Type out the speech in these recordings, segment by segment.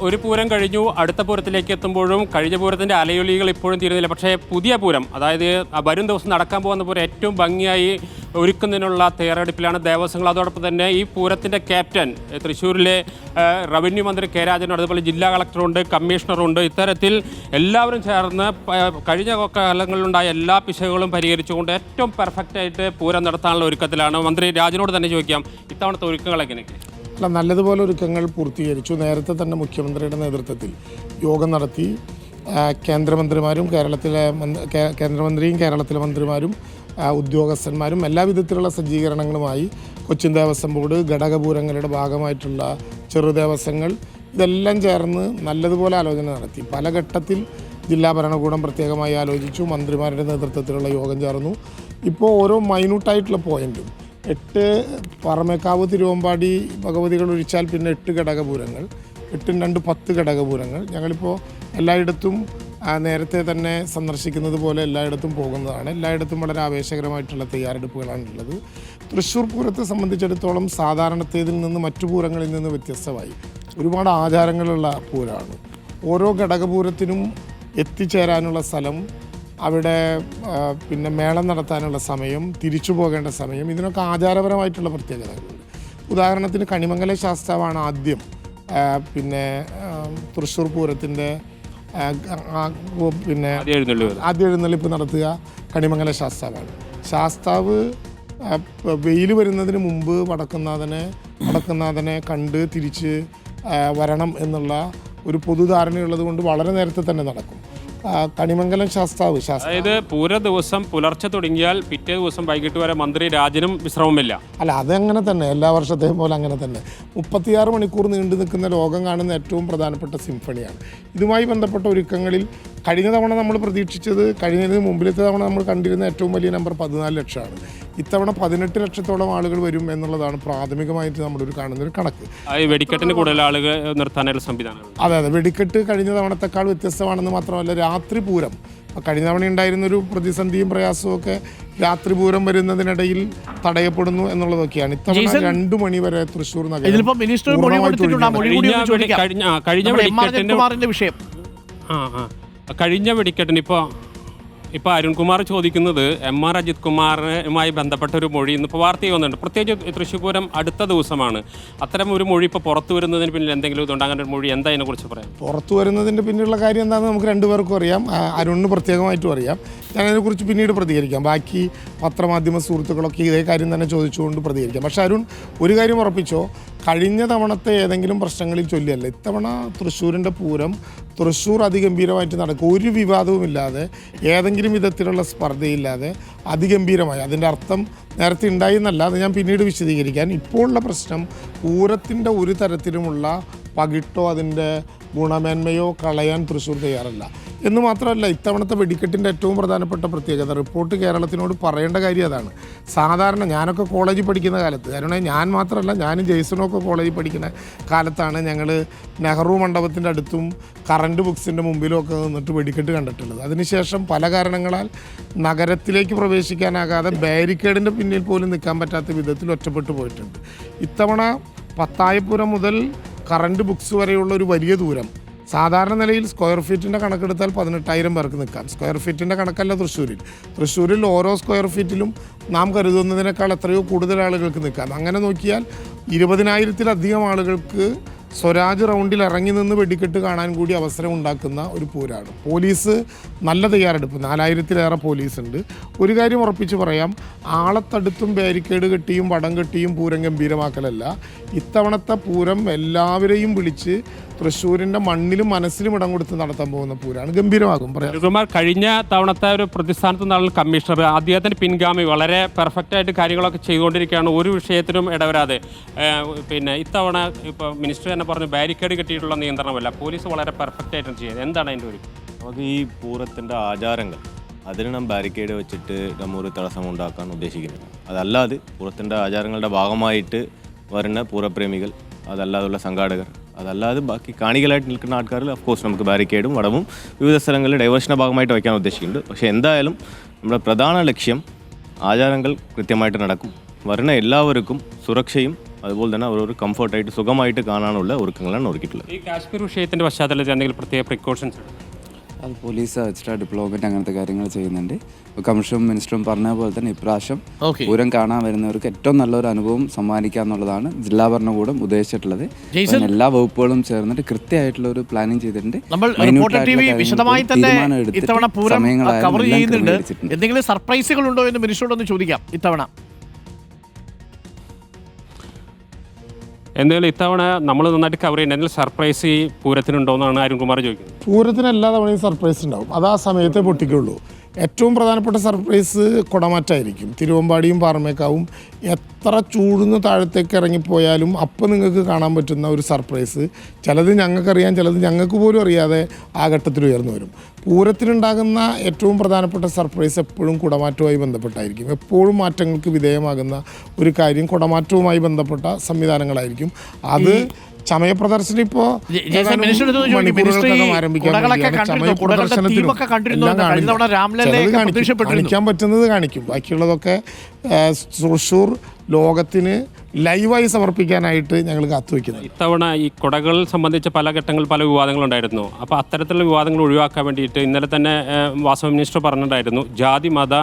ഒരു പൂരം കഴിഞ്ഞു, അടുത്ത പൂരത്തിലേക്ക് എത്തുമ്പോഴും കഴിഞ്ഞ പൂരത്തിൻ്റെ അലയൊലികൾ ഇപ്പോഴും തീരുന്നില്ല. പക്ഷേ പുതിയ പൂരം, അതായത് വരും ദിവസം നടക്കാൻ പോകുന്ന പൂരം ഏറ്റവും ഭംഗിയായി ഒരുക്കുന്നതിനുള്ള തയ്യാറെടുപ്പിലാണ് ദേവസ്വങ്ങൾ. അതോടൊപ്പം തന്നെ ഈ പൂരത്തിൻ്റെ ക്യാപ്റ്റൻ തൃശ്ശൂരിലെ റവന്യൂ മന്ത്രി കെ രാജനുണ്ട്, അതുപോലെ ജില്ലാ കളക്ടറുണ്ട്, കമ്മീഷണറുണ്ട്. ഇത്തരത്തിൽ എല്ലാവരും ചേർന്ന് കഴിഞ്ഞ കാലങ്ങളിലുണ്ടായ എല്ലാ പിശകുകളും പരിഹരിച്ചുകൊണ്ട് ഏറ്റവും പെർഫെക്റ്റായിട്ട് പൂരം നടത്താനുള്ള ഒരുക്കത്തിലാണ്. മന്ത്രി രാജനോട് തന്നെ ചോദിക്കാം, ഇത്തവണത്തെ ഒരുക്കങ്ങൾ എങ്ങനെയൊക്കെ? അല്ല, നല്ലതുപോലെ ഒരുക്കങ്ങൾ പൂർത്തീകരിച്ചു. നേരത്തെ തന്നെ മുഖ്യമന്ത്രിയുടെ നേതൃത്വത്തിൽ യോഗം നടത്തി. കേന്ദ്രമന്ത്രിമാരും കേന്ദ്രമന്ത്രിയും കേരളത്തിലെ മന്ത്രിമാരും ഉദ്യോഗസ്ഥന്മാരും എല്ലാ വിധത്തിലുള്ള സജ്ജീകരണങ്ങളുമായി കൊച്ചിൻ ദേവസ്വം ബോർഡ്, ഘടകപൂരങ്ങളുടെ ഭാഗമായിട്ടുള്ള ചെറുദേവസ്വങ്ങൾ ഇതെല്ലാം ചേർന്ന് നല്ലതുപോലെ ആലോചന നടത്തി. പല ഘട്ടത്തിൽ ജില്ലാ ഭരണകൂടം പ്രത്യേകമായി ആലോചിച്ചു. മന്ത്രിമാരുടെ നേതൃത്വത്തിലുള്ള യോഗം ചേർന്നു. ഇപ്പോൾ ഓരോ മൈന്യൂട്ടായിട്ടുള്ള പോയിൻറ്റും 8 പാറമേക്കാവ് തിരുവമ്പാടി ഭഗവതികൾ ഒഴിച്ചാൽ പിന്നെ 8 ഘടകപൂരങ്ങൾ, 8 2 10 ഘടകപൂരങ്ങൾ. ഞങ്ങളിപ്പോൾ എല്ലായിടത്തും നേരത്തെ തന്നെ സന്ദർശിക്കുന്നത് പോലെ എല്ലായിടത്തും പോകുന്നതാണ്. എല്ലായിടത്തും വളരെ ആവേശകരമായിട്ടുള്ള തയ്യാറെടുപ്പുകളാണുള്ളത്. തൃശ്ശൂർ പൂരത്തെ സംബന്ധിച്ചിടത്തോളം സാധാരണത്തേതിൽ നിന്ന് മറ്റു പൂരങ്ങളിൽ നിന്ന് വ്യത്യസ്തമായി ഒരുപാട് ആചാരങ്ങളുള്ള പൂരമാണ്. ഓരോ ഘടകപൂരത്തിനും എത്തിച്ചേരാനുള്ള സ്ഥലം, അവിടെ പിന്നെ മേളം നടത്താനുള്ള സമയം, തിരിച്ചു പോകേണ്ട സമയം, ഇതിനൊക്കെ ആചാരപരമായിട്ടുള്ള പ്രത്യേകതകളുണ്ട്. ഉദാഹരണത്തിന് കണിമംഗല ശാസ്താവാണ് ആദ്യം പിന്നെ തൃശ്ശൂർ പൂരത്തിൻ്റെ പിന്നെ ആദ്യ എഴുന്നള്ളിപ്പ് നടത്തുക കണിമംഗല ശാസ്താവാണ്. ശാസ്താവ് വെയിൽ വരുന്നതിന് മുമ്പ് വടക്കുന്നാഥനെ കണ്ട് തിരിച്ച് വരണം എന്നുള്ള ഒരു പൊതുധാരണയുള്ളത് കൊണ്ട് വളരെ നേരത്തെ തന്നെ നടക്കും. കണിമംഗലം ശാസ്താവ് അതായത് പൂര ദിവസം പുലർച്ചെ തുടങ്ങിയാൽ പിറ്റേ ദിവസം വൈകിട്ട് വരെ മന്ത്രി രാജനും വിശ്രമമില്ല. അല്ല, അതങ്ങനെ തന്നെ എല്ലാ വർഷത്തെയും പോലെ അങ്ങനെ തന്നെ 36 മണിക്കൂർ നീണ്ടു നിൽക്കുന്ന ലോകം കാണുന്ന ഏറ്റവും പ്രധാനപ്പെട്ട സിംഫണിയാണ്. ഇതുമായി ബന്ധപ്പെട്ട ഒരുക്കങ്ങളിൽ കഴിഞ്ഞ തവണ നമ്മൾ പ്രതീക്ഷിച്ചത്, കഴിഞ്ഞതിന് മുമ്പിലത്തെ തവണ നമ്മൾ കണ്ടിരുന്ന ഏറ്റവും വലിയ നമ്പർ 14 ലക്ഷമാണ്. ഇത്തവണ 18 ലക്ഷത്തോളം ആളുകൾ വരും എന്നുള്ളതാണ് പ്രാഥമികമായിട്ട് നമ്മളൊരു കാണുന്നൊരു കണക്ക്. വെടിക്കെട്ടിന് കൂടുതൽ ആളുകൾ നിർത്താനുള്ള സംവിധാനം. അതെ, വെടിക്കെട്ട് കഴിഞ്ഞ തവണത്തെക്കാൾ വ്യത്യസ്തമാണെന്ന് മാത്രമല്ല, രാത്രി പൂരം കഴിഞ്ഞ തവണ ഉണ്ടായിരുന്നൊരു പ്രതിസന്ധിയും പ്രയാസവും ഒക്കെ രാത്രി പൂരം വരുന്നതിനിടയിൽ തടയപ്പെടുന്നു എന്നുള്ളതൊക്കെയാണ്. ഇത്തവണ 2 മണി വരെ തൃശ്ശൂർ നഗരം കഴിഞ്ഞ വെടിക്കെട്ടിന് ഇപ്പോൾ അരുൺകുമാർ ചോദിക്കുന്നത് MR അജിത് കുമാറുമായി ബന്ധപ്പെട്ട ഒരു മൊഴി ഇന്നിപ്പോൾ വാർത്ത വന്നിട്ടുണ്ട്. പ്രത്യേകിച്ച് തൃശ്ശൂർ പൂരം അടുത്ത ദിവസമാണ്. അത്തരം ഒരു മൊഴി ഇപ്പോൾ പുറത്തു വരുന്നതിന് പിന്നിൽ എന്തെങ്കിലും ഇതുണ്ട്? അങ്ങനെ ഒരു മൊഴി എന്താ അതിനെക്കുറിച്ച് പറയാം? പുറത്തു വരുന്നതിൻ്റെ പിന്നിലുള്ള കാര്യം എന്താണെന്ന് നമുക്ക് രണ്ടുപേർക്കും അറിയാം. അരുണിന് പ്രത്യേകമായിട്ടും അറിയാം. ഞാനതിനെക്കുറിച്ച് പിന്നീട് പ്രതികരിക്കാം. ബാക്കി പത്രമാധ്യമ സുഹൃത്തുക്കളൊക്കെ ഇതേ കാര്യം തന്നെ ചോദിച്ചുകൊണ്ട് പ്രതികരിക്കാം. പക്ഷേ അരുൺ ഒരു കാര്യം ഉറപ്പിച്ചോ, കഴിഞ്ഞ തവണത്തെ ഏതെങ്കിലും പ്രശ്നങ്ങളിൽ ചൊല്ലിയല്ല ഇത്തവണ തൃശ്ശൂരിൻ്റെ പൂരം തൃശ്ശൂർ അതിഗംഭീരമായിട്ട് നടക്കും. ഒരു വിവാദവുമില്ലാതെ, ഏതെങ്കിലും വിധത്തിലുള്ള സ്പർദ്ധയില്ലാതെ അതിഗംഭീരമായി. അതിൻ്റെ അർത്ഥം നേരത്തെ ഉണ്ടായി എന്നല്ല, അത് ഞാൻ പിന്നീട് വിശദീകരിക്കാൻ. ഇപ്പോഴുള്ള പ്രശ്നം പൂരത്തിൻ്റെ ഒരു തരത്തിലുമുള്ള പകിട്ടോ അതിൻ്റെ ഗുണമേന്മയോ കളയാൻ തൃശ്ശൂർ തയ്യാറല്ല എന്ന് മാത്രമല്ല, ഇത്തവണത്തെ വെടിക്കെട്ടിൻ്റെ ഏറ്റവും പ്രധാനപ്പെട്ട പ്രത്യേകത, റിപ്പോർട്ട് കേരളത്തിനോട് പറയേണ്ട കാര്യം അതാണ്. സാധാരണ ഞാനൊക്കെ കോളേജിൽ പഠിക്കുന്ന കാലത്ത്, കാരണം ഞാൻ മാത്രമല്ല, ഞാനും ജെയ്സണൊക്കെ കോളേജിൽ പഠിക്കുന്ന കാലത്താണ് ഞങ്ങൾ നെഹ്റു മണ്ഡപത്തിൻ്റെ അടുത്തും കറണ്ട് ബുക്സിൻ്റെ മുമ്പിലും ഒക്കെ നിന്നിട്ട് വെടിക്കെട്ട് കണ്ടിട്ടുള്ളത്. അതിനുശേഷം പല കാരണങ്ങളാൽ നഗരത്തിലേക്ക് പ്രവേശിക്കാനാകാതെ ബാരിക്കേഡിൻ്റെ പിന്നിൽ പോലും നിൽക്കാൻ പറ്റാത്ത വിധത്തിൽ ഒറ്റപ്പെട്ടു പോയിട്ടുണ്ട്. ഇത്തവണ പത്തായപ്പുരം മുതൽ കറണ്ട് ബുക്സ് വരെയുള്ള ഒരു വലിയ ദൂരം സാധാരണ നിലയിൽ സ്ക്വയർ ഫീറ്റിൻ്റെ കണക്കെടുത്താൽ 18,000 പേർക്ക് നിൽക്കാം. സ്ക്വയർ ഫീറ്റിൻ്റെ കണക്കല്ല തൃശ്ശൂരിൽ ഓരോ സ്ക്വയർ ഫീറ്റിലും നാം കരുതുന്നതിനേക്കാൾ എത്രയോ കൂടുതൽ ആളുകൾക്ക് നിൽക്കാം. അങ്ങനെ നോക്കിയാൽ 20,000-ലധികം ആളുകൾക്ക് സ്വരാജ് റൗണ്ടിൽ ഇറങ്ങി നിന്ന് വെടിക്കെട്ട് കാണാൻ കൂടി അവസരം ഉണ്ടാക്കുന്ന ഒരു പൂരാണ്. പോലീസ് നല്ല തയ്യാറെടുപ്പ്, 4,000-ലേറെ പോലീസുണ്ട്. ഒരു കാര്യം ഉറപ്പിച്ച് പറയാം, ആളത്തടുത്തും ബാരിക്കേഡ് കെട്ടിയും വടം കെട്ടിയും പൂരം ഗംഭീരമാക്കലല്ല. ഇത്തവണത്തെ പൂരം എല്ലാവരെയും വിളിച്ച് തൃശ്ശൂരിൻ്റെ മണ്ണിലും മനസ്സിലും ഇടം കൊടുത്ത് നടത്താൻ പോകുന്ന പൂരാണ്. ഗംഭീരമാകും. പറയാം, കഴിഞ്ഞ തവണത്തെ ഒരു പ്രതിസ്ഥാനത്ത് നിന്നുള്ള കമ്മീഷണർ അദ്ദേഹത്തിൻ്റെ പിൻഗാമി വളരെ പെർഫെക്റ്റായിട്ട് കാര്യങ്ങളൊക്കെ ചെയ്തുകൊണ്ടിരിക്കുകയാണ്, ഒരു വിഷയത്തിനും ഇടവരാതെ. പിന്നെ ഇത്തവണ ഇപ്പോൾ മിനിസ്റ്റർ തന്നെ പറഞ്ഞു ബാരിക്കേഡ് കെട്ടിയിട്ടുള്ള നിയന്ത്രണമല്ല, പോലീസ് വളരെ പെർഫെക്റ്റായിട്ടും ചെയ്യുന്നത്. എന്താണ് അതിൻ്റെ ഒരു? നമുക്ക് ഈ പൂരത്തിൻ്റെ ആചാരങ്ങൾ, അതിന് നാം ബാരിക്കേഡ് വെച്ചിട്ട് നമ്മൊരു തടസ്സമുണ്ടാക്കാൻ ഉദ്ദേശിക്കുന്നില്ല. അതല്ലാതെ പൂരത്തിൻ്റെ ആചാരങ്ങളുടെ ഭാഗമായിട്ട് വരുന്ന പൂരപ്രേമികൾ, അതല്ലാതുള്ള സംഘാടകർ, അതല്ലാതെ ബാക്കി കാണികളായിട്ട് നിൽക്കുന്ന ആൾക്കാരിൽ ഓഫ്കോഴ്സ് നമുക്ക് ബാരിക്കേഡും വടവും വിവിധ സ്ഥലങ്ങളിൽ ഡൈവേഷൻ്റെ ഭാഗമായിട്ട് വയ്ക്കാൻ ഉദ്ദേശിക്കുന്നുണ്ട്. പക്ഷേ എന്തായാലും നമ്മുടെ പ്രധാന ലക്ഷ്യം ആചാരങ്ങൾ കൃത്യമായിട്ട് നടക്കും, വരുന്ന എല്ലാവർക്കും സുരക്ഷയും അതുപോലെ തന്നെ അവർ ഒരു കംഫർട്ടായിട്ട് സുഖമായിട്ട് കാണാനുള്ള ഒരുക്കങ്ങളാണ് ഒരുക്കിയിട്ടുള്ളത്. ഈ കാശ്മീർ വിഷയത്തിന്റെ പശ്ചാത്തലത്തിൽ എന്തെങ്കിലും പ്രത്യേക പ്രിക്കോഷൻസ്? അത് പോലീസ് എക്സ്ട്രാ ഡിപ്ലോയ്മെൻറ്റ് അങ്ങനത്തെ കാര്യങ്ങൾ ചെയ്യുന്നുണ്ട്. ഇപ്പോൾ കമ്മീഷണറും മിനിസ്റ്ററും പറഞ്ഞ പോലെ തന്നെ ഇപ്രാവശ്യം പൂരം കാണാൻ വരുന്നവർക്ക് ഏറ്റവും നല്ലൊരു അനുഭവം സമ്മാനിക്കുക എന്നുള്ളതാണ് ജില്ലാ ഭരണകൂടം ഉദ്ദേശിച്ചിട്ടുള്ളത്. എല്ലാ വകുപ്പുകളും ചേർന്നിട്ട് കൃത്യമായിട്ടുള്ള ഒരു പ്ലാനിങ് ചെയ്തിട്ടുണ്ട്. നമ്മൾ റിപ്പോർട്ടർ ടിവി വിശദമായി തന്നെ ഇത്തവണ പൂരം കവർ ചെയ്യുന്നുണ്ട്. എന്തെങ്കിലും സർപ്രൈസുകൾ ഉണ്ടോ എന്ന് മിനിസ്റ്ററോടൊന്ന് ചോദിക്കാം ഇത്തവണ. എന്തെങ്കിലും ഇത്തവണ നമ്മൾ നന്നായിട്ട് കവർ ചെയ്യുന്നത് എന്തെങ്കിലും സർപ്രൈസ് ഈ പൂരത്തിനുണ്ടോ എന്നാണ് അരുൺകുമാർ ചോദിക്കുന്നത്. പൂരത്തിന് എല്ലാ തവണയും സർപ്രൈസ് ഉണ്ടാവും, അത് ആ സമയത്തെ പൊട്ടിക്കുള്ളൂ. ഏറ്റവും പ്രധാനപ്പെട്ട സർപ്രൈസ് കുടമാറ്റായിരിക്കും. തിരുവമ്പാടിയും പാറമേക്കാവും എത്ര ചൂടുന്ന് താഴത്തേക്ക് ഇറങ്ങിപ്പോയാലും അപ്പം നിങ്ങൾക്ക് കാണാൻ പറ്റുന്ന ഒരു സർപ്രൈസ്. ചിലത് ഞങ്ങൾക്കറിയാം, ചിലത് ഞങ്ങൾക്ക് പോലും അറിയാതെ ആ ഘട്ടത്തിൽ ഉയർന്നു വരും. പൂരത്തിനുണ്ടാകുന്ന ഏറ്റവും പ്രധാനപ്പെട്ട സർപ്രൈസ് എപ്പോഴും കുടമാറ്റവുമായി ബന്ധപ്പെട്ടായിരിക്കും. എപ്പോഴും മാറ്റങ്ങൾക്ക് വിധേയമാകുന്ന ഒരു കാര്യം കുടമാറ്റവുമായി ബന്ധപ്പെട്ട സംവിധാനങ്ങളായിരിക്കും. അത് ചമയ പ്രദർശനം ഇപ്പോൾ കാണിക്കാൻ പറ്റുന്നത് കാണിക്കും, ബാക്കിയുള്ളതൊക്കെ തൃശ്ശൂർ ലോകത്തിന് ലൈവായി സമർപ്പിക്കാനായിട്ട് ഞങ്ങൾ കാത്തുവയ്ക്കുന്നത്. ഇത്തവണ ഈ കുടകൾ സംബന്ധിച്ച പല ഘട്ടങ്ങളിൽ പല വിവാദങ്ങളുണ്ടായിരുന്നു. അപ്പോൾ അത്തരത്തിലുള്ള വിവാദങ്ങൾ ഒഴിവാക്കാൻ വേണ്ടിയിട്ട് ഇന്നലെ തന്നെ വാസവ മിനിസ്റ്റർ പറഞ്ഞിട്ടുണ്ടായിരുന്നു ജാതി മത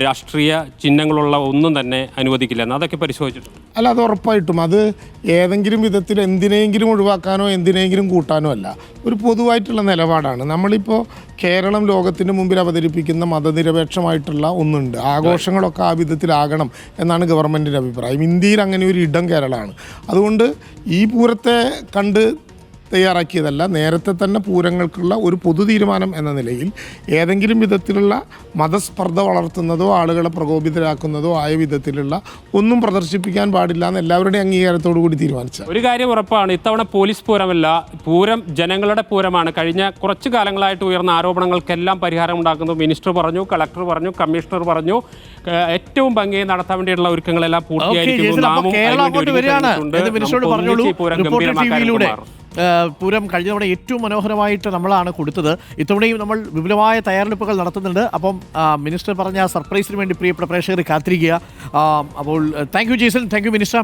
രാഷ്ട്രീയ ചിഹ്നങ്ങളുള്ള ഒന്നും തന്നെ അനുവദിക്കില്ലെന്ന്. അതൊക്കെ പരിശോധിച്ചിട്ടുണ്ട്. അല്ല, അത് ഉറപ്പായിട്ടും അത് ഏതെങ്കിലും വിധത്തിൽ എന്തിനെങ്കിലും ഒഴിവാക്കാനോ എന്തിനെങ്കിലും കൂട്ടാനോ അല്ല, ഒരു പൊതുവായിട്ടുള്ള നിലപാടാണ്. നമ്മളിപ്പോൾ കേരളം ലോകത്തിന് മുമ്പിൽ അവതരിപ്പിക്കുന്ന മതനിരപേക്ഷമായിട്ടുള്ള ഒന്നുണ്ട്. ആഘോഷങ്ങളൊക്കെ ആ വിധത്തിലാകണം എന്നാണ് ഗവൺമെൻറ്റിൻ്റെ അഭിപ്രായം. ഇന്ത്യയിൽ അങ്ങനെ ഒരു ഇടം കേരളമാണ്. അതുകൊണ്ട് ഈ പൂരത്തെ കണ്ട് തയ്യാറാക്കിയതല്ല, നേരത്തെ തന്നെ പൂരങ്ങൾക്കുള്ള ഒരു പൊതു തീരുമാനം എന്ന നിലയിൽ ഏതെങ്കിലും വിധത്തിലുള്ള മതസ്പർദ്ധ വളർത്തുന്നതോ ആളുകളെ പ്രകോപിതരാക്കുന്നതോ ആയ വിധത്തിലുള്ള ഒന്നും പ്രദർശിപ്പിക്കാൻ പാടില്ല എന്ന് എല്ലാവരുടെയും അംഗീകാരത്തോടു കൂടി തീരുമാനിച്ച ഒരു കാര്യം ഉറപ്പാണ്, ഇത്തവണ പോലീസ് പൂരമല്ല, പൂരം ജനങ്ങളുടെ പൂരമാണ്. കഴിഞ്ഞ കുറച്ചു കാലങ്ങളായിട്ട് ഉയർന്ന ആരോപണങ്ങൾക്കെല്ലാം പരിഹാരം ഉണ്ടാക്കുന്നു. മിനിസ്റ്റർ പറഞ്ഞു, കളക്ടർ പറഞ്ഞു, കമ്മീഷണർ പറഞ്ഞു. ഏറ്റവും ഭംഗിയായി നടത്താൻ വേണ്ടിയുള്ള ഒരുക്കങ്ങളെല്ലാം പൂർത്തിയായിരിക്കുന്നു. പൂരം കഴിഞ്ഞ തവണ ഏറ്റവും മനോഹരമായിട്ട് നമ്മളാണ് കൊടുത്തത്. ഇത്തവണയും നമ്മൾ വിപുലമായ തയ്യാറെടുപ്പുകൾ നടത്തുന്നുണ്ട്. അപ്പം മിനിസ്റ്റർ പറഞ്ഞ സർപ്രൈസിന് വേണ്ടി പ്രിയപ്പെട്ട പ്രേക്ഷകർ കാത്തിരിക്കുക. അപ്പോൾ thank you Jaison, thank you minister.